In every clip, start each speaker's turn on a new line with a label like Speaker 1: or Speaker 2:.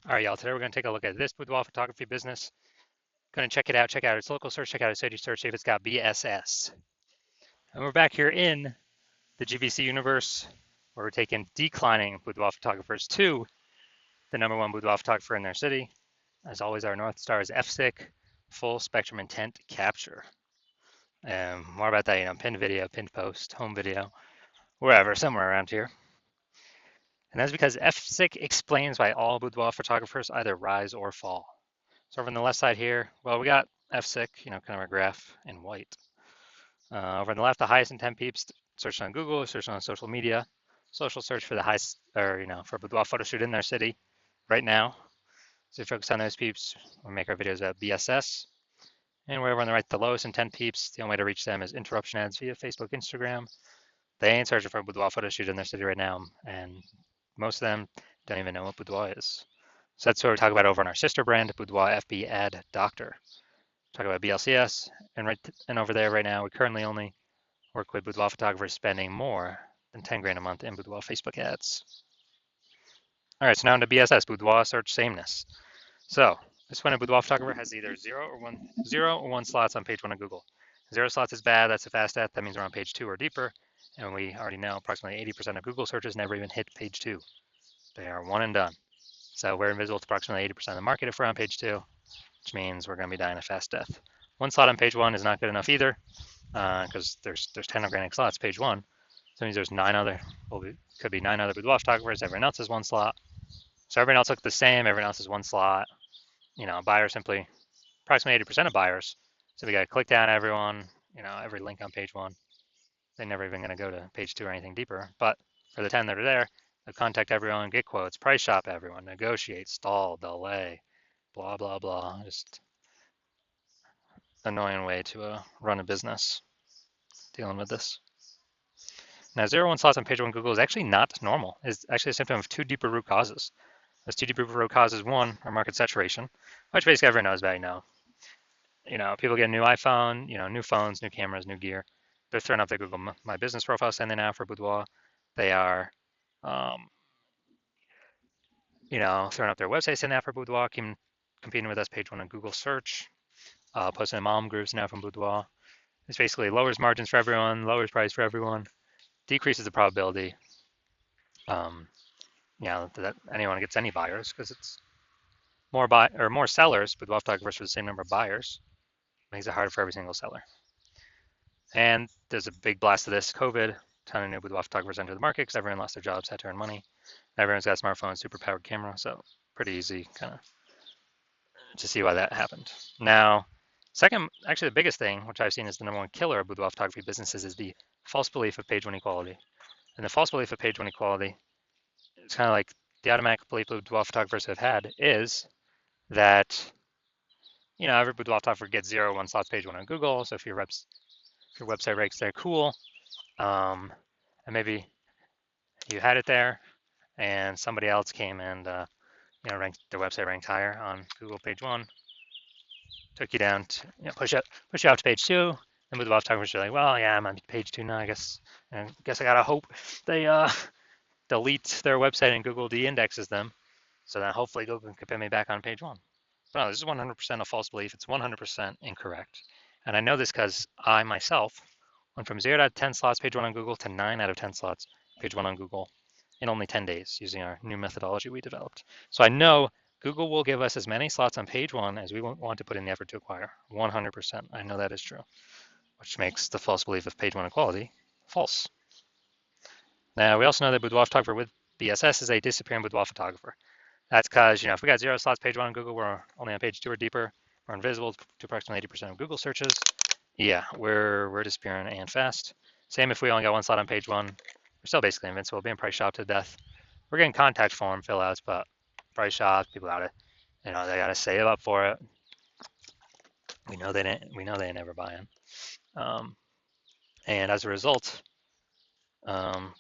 Speaker 1: All right, y'all, today we're going to take a look at this boudoir photography business. Going to check it out, check out its local search, check out its city search, see if it's got BSS. And we're back here in the GVC universe where we're taking declining boudoir photographers to the #1 boudoir photographer in their city. As always, our North Star is FSIC, full spectrum intent capture. And more about that, pinned video, pinned post, home video, wherever, somewhere around here. And that's because FSIC explains why all boudoir photographers either rise or fall. So over on the left side here, well, we got FSIC, kind of our graph in white. Over on the left, the highest intent peeps search on Google, search on social media, social search for the highest, or for a boudoir photo shoot in their city right now. So we focus on those peeps. We make our videos about BSS. And wherever on the right, the lowest intent peeps, the only way to reach them is interruption ads via Facebook, Instagram. They ain't searching for a boudoir photo shoot in their city right now, and most of them don't even know what boudoir is. So that's what we talk about over on our sister brand, Boudoir FB Ad Doctor. Talk about BLCS, and over there right now, we currently only work with boudoir photographers spending more than 10 grand a month in boudoir Facebook ads. All right, so now into BSS, boudoir search sameness. So this one, a boudoir photographer has either zero or one slots on page 1 of Google. 0 slots is bad, that's a fast death, that means we're on page 2 or deeper, and we already know approximately 80% of Google searches never even hit page 2. They are one and done. So we're invisible to approximately 80% of the market if we're on page 2, which means we're going to be dying a fast death. One slot on page 1 is not good enough either, because there's 10 organic slots page 1. So that means there's could be 9 other boudoir photographers. Everyone else has one slot. So everyone else looks the same. Everyone else has one slot. Buyers simply, approximately 80% of buyers. So we got to click down everyone, every link on page 1. They're never even going to go to page 2 or anything deeper. But for the 10 that are there, they'll contact everyone, get quotes, price shop everyone, negotiate, stall, delay, blah, blah, blah. Just annoying way to run a business dealing with this. Now, 0 1 slots on page 1 Google is actually not normal. It's actually a symptom of 2 deeper root causes. Those 2 deeper root causes, one, are market saturation, which basically everyone knows about. People get a new iPhone, new phones, new cameras, new gear. They're throwing up their Google My Business profile saying they now for boudoir. They are, throwing up their website saying that for boudoir, competing with us page 1 on Google search, posting in mom groups now from boudoir. This basically lowers margins for everyone, lowers price for everyone, decreases the probability, that anyone gets any buyers, because it's more sellers, boudoir photographers for the same number of buyers. Makes it harder for every single seller. And there's a big blast of this COVID. Ton of new boudoir photographers entered the market because everyone lost their jobs, had to earn money. Everyone's got a smartphone, super powered camera, so pretty easy kind of to see why that happened. Now, second, actually the biggest thing, which I've seen is the #1 killer of boudoir photography businesses, is the false belief of page 1 equality. And the false belief of page 1 equality, it's kind of like the automatic belief boudoir photographers have had is that, every boudoir photographer gets 0 1 slots page 1 on Google. So if your website ranks there, cool. And maybe you had it there and somebody else came and, ranked their website ranked higher on Google page 1, took you down to, push you out to page 2. And boudoir photographers are like, well, yeah, I'm on page 2 now, I guess I gotta hope they delete their website and Google de-indexes them, so that hopefully Google can put me back on page 1. But no, this is 100% a false belief. It's 100% incorrect. And I know this because I myself went from 0 out of 10 slots page 1 on Google to 9 out of 10 slots page 1 on Google in only 10 days using our new methodology we developed. So I know Google will give us as many slots on page 1 as we want to put in the effort to acquire. 100%. I know that is true, which makes the false belief of page 1 equality false. Now, we also know that boudoir photographer with BSS is a disappearing boudoir photographer. That's because, if we got 0 slots page 1 on Google, we're only on page 2 or deeper, we're invisible to approximately 80% of Google searches. Yeah, we're disappearing and fast. Same if we only got 1 slot on page 1, we're still basically invincible, being price shopped to death. We're getting contact form fill outs, but price shopped, people gotta, they gotta save up for it. We know they ain't never buying. And as a result,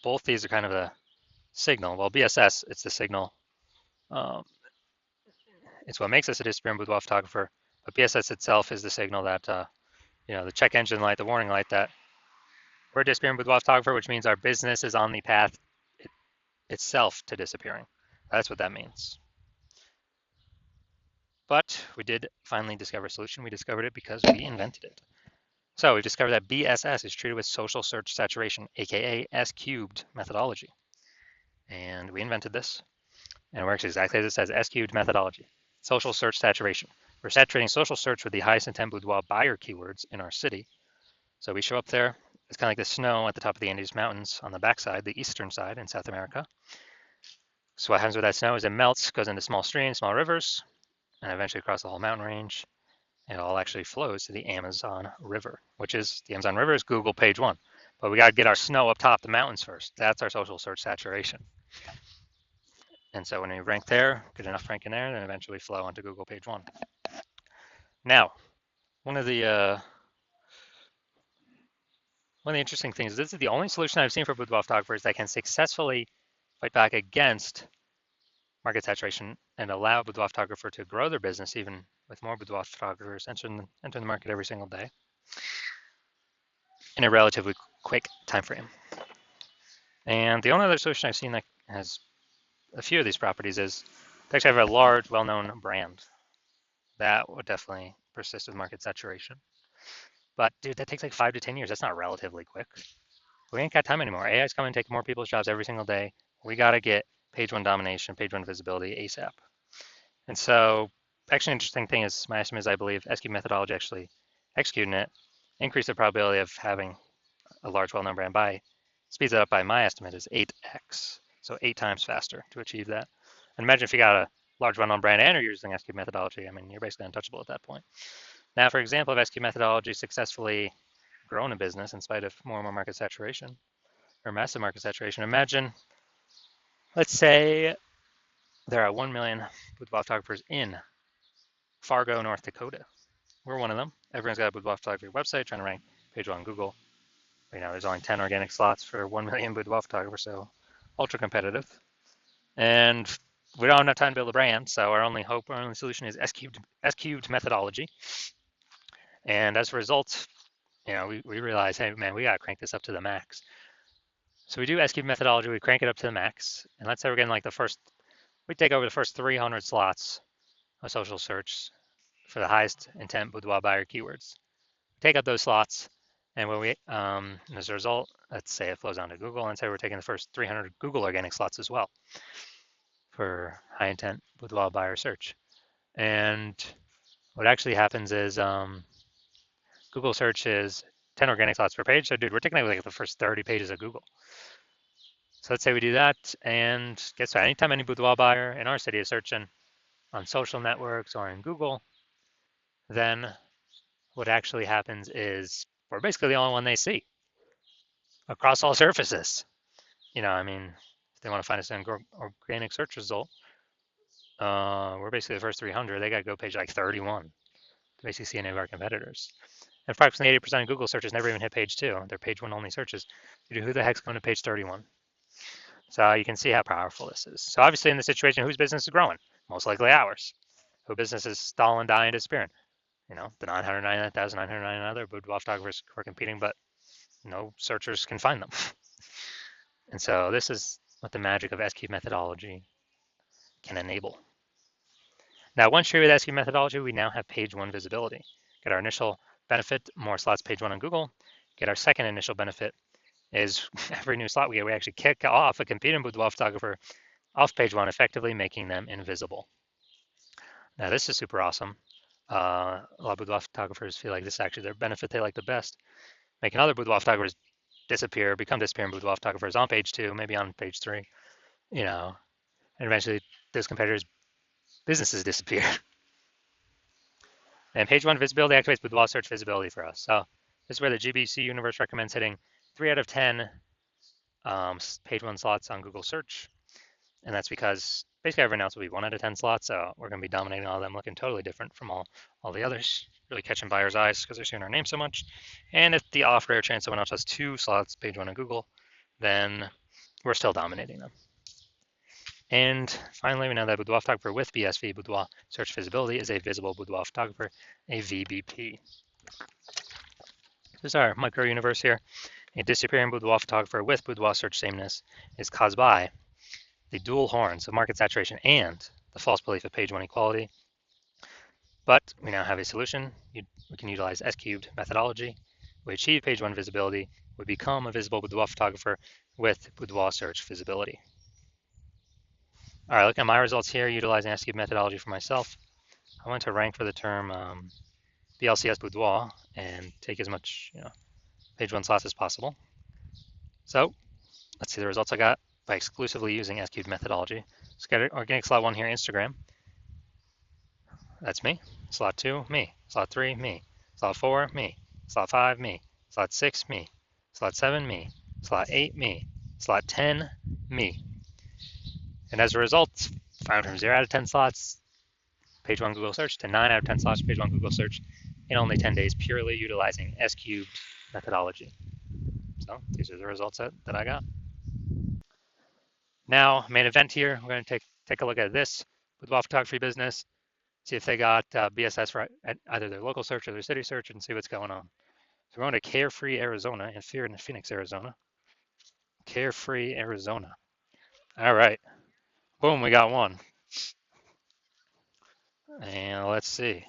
Speaker 1: both these are kind of a signal. Well, BSS, it's the signal. It's what makes us a disappearing boudoir photographer, but BSS itself is the signal that, the check engine light, the warning light that we're a disappearing boudoir photographer, which means our business is on the path itself to disappearing. That's what that means. But we did finally discover a solution. We discovered it because we invented it. So we've discovered that BSS is treated with social search saturation, aka S cubed methodology. And we invented this, and it works exactly as it says, S cubed methodology. Social search saturation. We're saturating social search with the highest intent boudoir buyer keywords in our city. So we show up there, it's kind of like the snow at the top of the Andes Mountains on the backside, the eastern side in South America. So what happens with that snow is it melts, goes into small streams, small rivers, and eventually across the whole mountain range. It all actually flows to the Amazon River, which is the Amazon River is Google page 1. But we got to get our snow up top the mountains first. That's our social search saturation. And so when you rank there, get enough ranking there, then eventually flow onto Google page 1. Now, one of the interesting things, this is the only solution I've seen for boudoir photographers that can successfully fight back against market saturation and allow a boudoir photographer to grow their business even with more boudoir photographers entering the market every single day in a relatively quick time frame. And the only other solution I've seen that has a few of these properties is to actually have a large, well-known brand. That would definitely persist with market saturation. But dude, that takes like 5 to 10 years. That's not relatively quick. We ain't got time anymore. AI is coming to take more people's jobs every single day. We got to get page 1 domination, page 1 visibility ASAP. And so, actually, an interesting thing is my estimate is I believe SQ methodology actually executing it increase the probability of having a large, well-known brand by speeds it up by my estimate is 8x, so 8 times faster to achieve that. And imagine if you got a large, well-known brand and you're using SQ methodology. I mean, you're basically untouchable at that point. Now, for example, if SQ methodology successfully grown a business in spite of more and more market saturation or massive market saturation, imagine, let's say there are 1 million boudoir photographers in Fargo, North Dakota. We're one of them. Everyone's got a boudoir photography website trying to rank page 1 on Google. You know, there's only 10 organic slots for 1 million boudoir photographers, so ultra competitive. And we don't have enough time to build a brand, so our only hope, our only solution is S cubed methodology. And as a result, you know, we realize, hey, man, we got to crank this up to the max. So we do S cubed methodology, we crank it up to the max. And let's say we're getting like we take over the first 300 slots of social search for the highest intent boudoir buyer keywords. Take up those slots, and when as a result, let's say it flows onto Google, and say we're taking the first 300 Google organic slots as well for high intent boudoir buyer search. And what actually happens is Google search is 10 organic slots per page. So dude, we're taking like the first 30 pages of Google. So let's say we do that, and guess what? Anytime any boudoir buyer in our city is searching on social networks or in Google, then what actually happens is we're basically the only one they see across all surfaces. You know, I mean, if they want to find us an organic search result, we're basically the first 300. They got to go page like 31 to basically see any of our competitors. And approximately 80% of Google searches never even hit page 2. They're page 1 only searches. Who the heck's going to page 31? So you can see how powerful this is. So obviously in this situation, whose business is growing? Most likely ours. Whose business is stalling, dying, disappearing? You know, the 999,999 other boudoir photographers who are competing, but no searchers can find them. And so this is what the magic of SQ methodology can enable. Now, once you're with SQ methodology, we now have page 1 visibility. Get our initial benefit, more slots page 1 on Google. Get our second initial benefit is every new slot we get, we actually kick off a competing boudoir photographer off page 1, effectively making them invisible. Now, this is super awesome. A lot of boudoir photographers feel like this is actually their benefit they like the best. Making other boudoir photographers become disappearing boudoir photographers on page 2, maybe on page 3, you know, and eventually those competitors' businesses disappear. And page 1 visibility activates boudoir search visibility for us. So this is where the GBC universe recommends hitting 3 out of 10 page 1 slots on Google search. And that's because basically everyone else will be 1 out of 10 slots. So we're going to be dominating all of them, looking totally different from all the others, really catching buyers' eyes because they're seeing our name so much. And if the off rare chance someone else has 2 slots, page 1 on Google, then we're still dominating them. And finally, we know that boudoir photographer with BSV, boudoir search visibility, is a visible boudoir photographer, a VBP. This is our micro universe here. A disappearing boudoir photographer with boudoir search sameness is caused by the dual horns of market saturation and the false belief of page 1 equality. But we now have a solution. We can utilize S-cubed methodology. We achieve page one visibility. We become a visible boudoir photographer with boudoir search visibility. All right, look at my results here utilizing S-cubed methodology for myself. I went to rank for the term BLCS boudoir and take as much page one slots as possible. So let's see the results I got by exclusively using S-cubed methodology. Let's get organic slot one here, Instagram. That's me. Slot 2, me. Slot 3, me. Slot 4, me. Slot 5, me. Slot 6, me. Slot 7, me. Slot 8, me. Slot 10, me. And as a result, found from 0 out of 10 slots, page 1 Google search, to 9 out of 10 slots, page 1 Google search, in only 10 days, purely utilizing S-cubed methodology. So these are the results that I got. Now, main event here, we're going to take a look at this boudoir photography business, see if they got BSS for either their local search or their city search, and see what's going on. So we're going to Carefree, Arizona, and here in Phoenix, Arizona. Carefree, Arizona. All right. Boom, we got one. And let's see.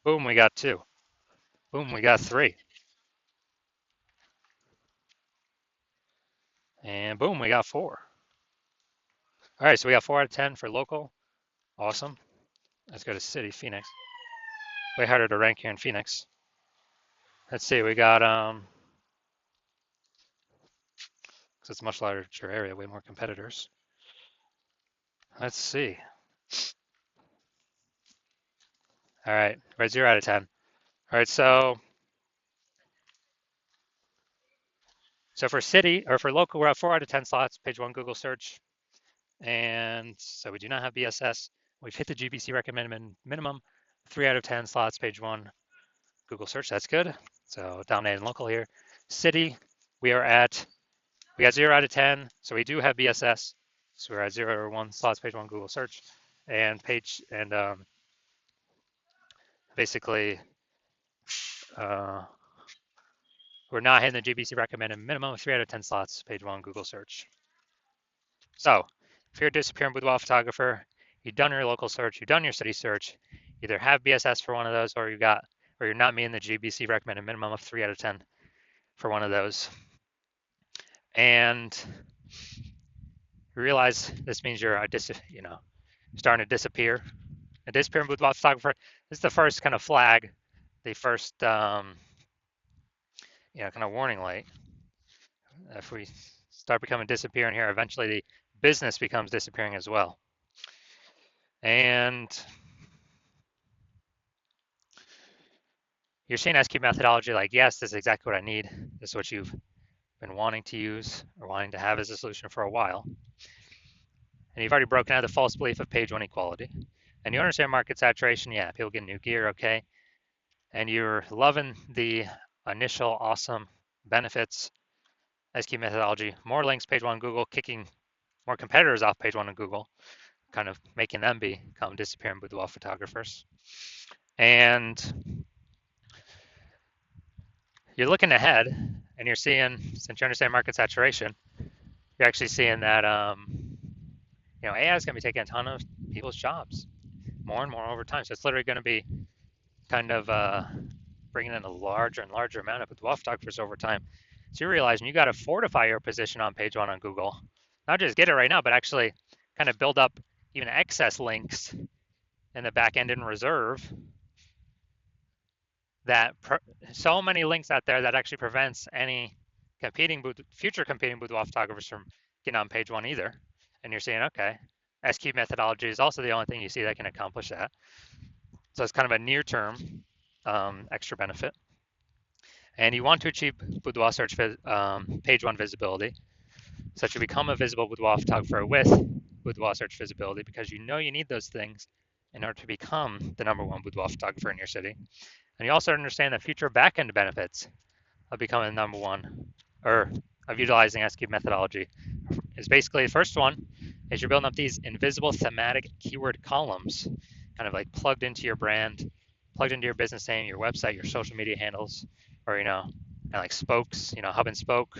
Speaker 1: Boom, we got two. Boom, we got three. And boom, we got four. All right, so we got 4 out of 10 for local. Awesome. Let's go to city, Phoenix. Way harder to rank here in Phoenix. Let's see, we got, because it's a much larger area, way more competitors. Let's see. All right, we're at 0 out of 10. All right, so for city, or for local, we're at 4 out of 10 slots, page 1 Google search. And so we do not have BSS. We've hit the GBC recommended minimum, 3 out of 10 slots, page 1 Google search. That's good. So dominating local here. City, we got 0 out of 10. So we do have BSS. So we're at 0 or 1 slots, page 1 Google search. And basically, we're not hitting the GBC recommended minimum, 3 out of 10 slots, page 1 Google search. So if you're a disappearing boudoir photographer, you've done your local search, you've done your city search, either have BSS for one of those, or you're not meeting the GBC recommended minimum of 3 out of 10 for one of those. And you realize this means you're starting to disappear. A disappearing boudoir photographer. This is the first kind of flag, the first kind of warning light. If we start becoming disappearing here, eventually the business becomes disappearing as well. And you're seeing S-cubed methodology like, yes, this is exactly what I need. This is what you've been wanting to use or wanting to have as a solution for a while. And you've already broken out the false belief of page 1 equality. And you understand market saturation. Yeah, people get new gear, okay. And you're loving the initial awesome benefits, S-cubed methodology, more links, page 1 Google, kicking more competitors off page 1 of Google, kind of making them become disappearing boudoir photographers. And you're looking ahead and you're seeing, since you understand market saturation, you're actually seeing that AI is going to be taking a ton of people's jobs more and more over time. So it's literally going to be kind of bringing in a larger and larger amount of boudoir photographers over time. So you're realizing you got to fortify your position on page 1 on Google, not just get it right now, but actually kind of build up even excess links in the back end in reserve. That so many links out there that actually prevents any future competing boudoir photographers from getting on page 1 either. And you're saying, okay, S-cubed methodology is also the only thing you see that can accomplish that. So it's kind of a near-term extra benefit. And you want to achieve boudoir search page 1 visibility, so that you become a visible boudoir photographer with boudoir search visibility, because you know you need those things in order to become the #1 boudoir photographer in your city. And you also understand the future back-end benefits of becoming #1, or of utilizing S-cubed methodology. Is basically the first one is you're building up these invisible thematic keyword columns, kind of like plugged into your brand, plugged into your business name, your website, your social media handles, or kind of like spokes, hub and spoke,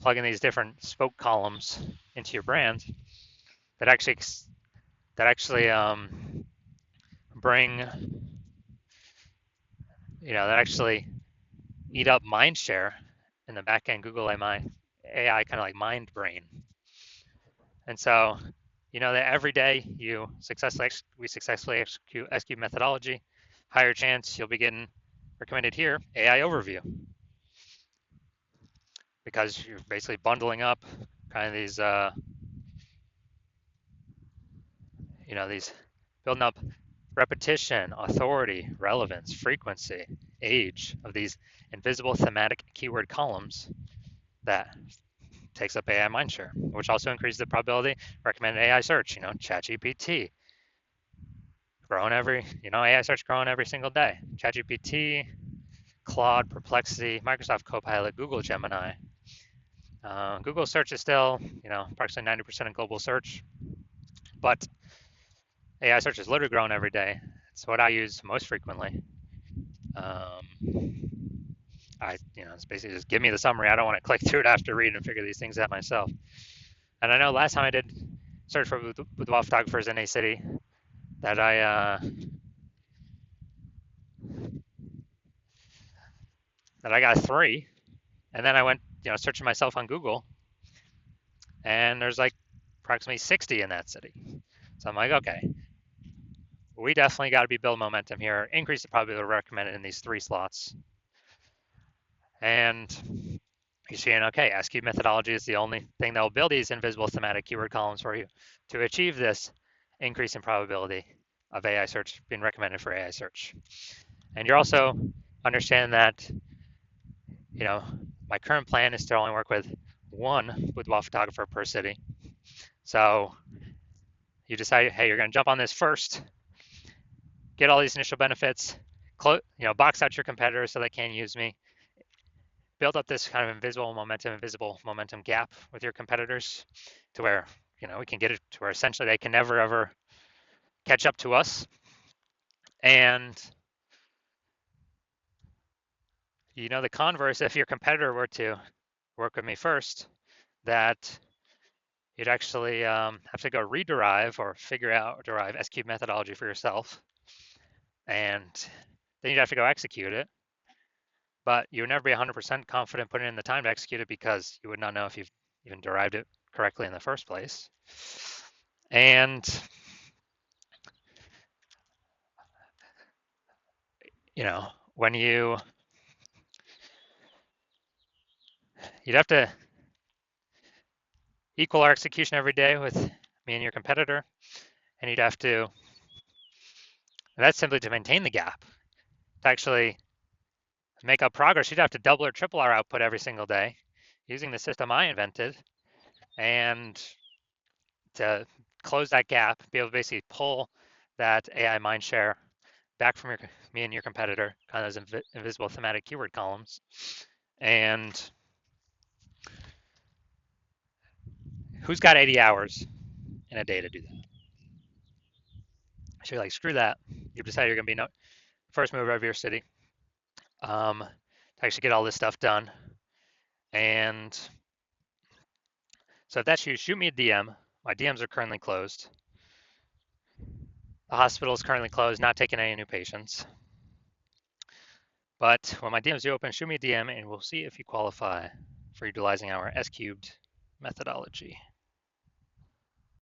Speaker 1: plugging these different spoke columns into your brand that actually bring that actually eat up mind share in the back end Google AI kind of like mind brain. And so, that every day we successfully execute methodology, higher chance you'll be getting recommended here AI overview, because you're basically bundling up kind of these building up repetition, authority, relevance, frequency, age of these invisible thematic keyword columns that takes up AI mindshare, which also increases the probability of recommended AI search. ChatGPT growing AI search growing every single day. ChatGPT, Claude, Perplexity, Microsoft Copilot, Google Gemini. Google search is still, approximately 90% of global search, but AI search is literally growing every day. It's what I use most frequently. It's basically just give me the summary. I don't want to click through it after reading and figure these things out myself. And I know last time I did search for boudoir photographers in a city that I got 3, and then I went searching myself on Google, and there's like approximately 60 in that city. So I'm like, okay, we definitely got to be building momentum here, increase the probability recommended in these 3 slots. And you're seeing, okay, SQ methodology is the only thing that will build these invisible thematic keyword columns for you to achieve this increase in probability of AI search being recommended for AI search. And you're also understanding that, my current plan is to only work with 1 boudoir photographer per city. So you decide, hey, you're going to jump on this first, get all these initial benefits, box out your competitors so they can't use me, build up this kind of invisible momentum gap with your competitors to where, we can get it to where essentially they can never ever catch up to us. And, the converse, if your competitor were to work with me first, that you'd actually have to go rederive or derive SQ methodology for yourself. And then you'd have to go execute it. But you would never be 100% confident putting in the time to execute it because you would not know if you've even derived it correctly in the first place. And, when you'd have to equal our execution every day with me and your competitor, and you'd have to, and that's simply to maintain the gap. To actually make up progress, you'd have to double or triple our output every single day using the system I invented. And to close that gap, be able to basically pull that AI mindshare back from me and your competitor, kind of those invisible thematic keyword columns. And who's got 80 hours in a day to do that? So you're like, screw that. You've decided you're going to be first mover of your city to actually get all this stuff done. And so if that's you, shoot me a DM. My DMs are currently closed. The hospital is currently closed, not taking any new patients. But when my DMs do open, shoot me a DM and we'll see if you qualify for utilizing our S cubed methodology.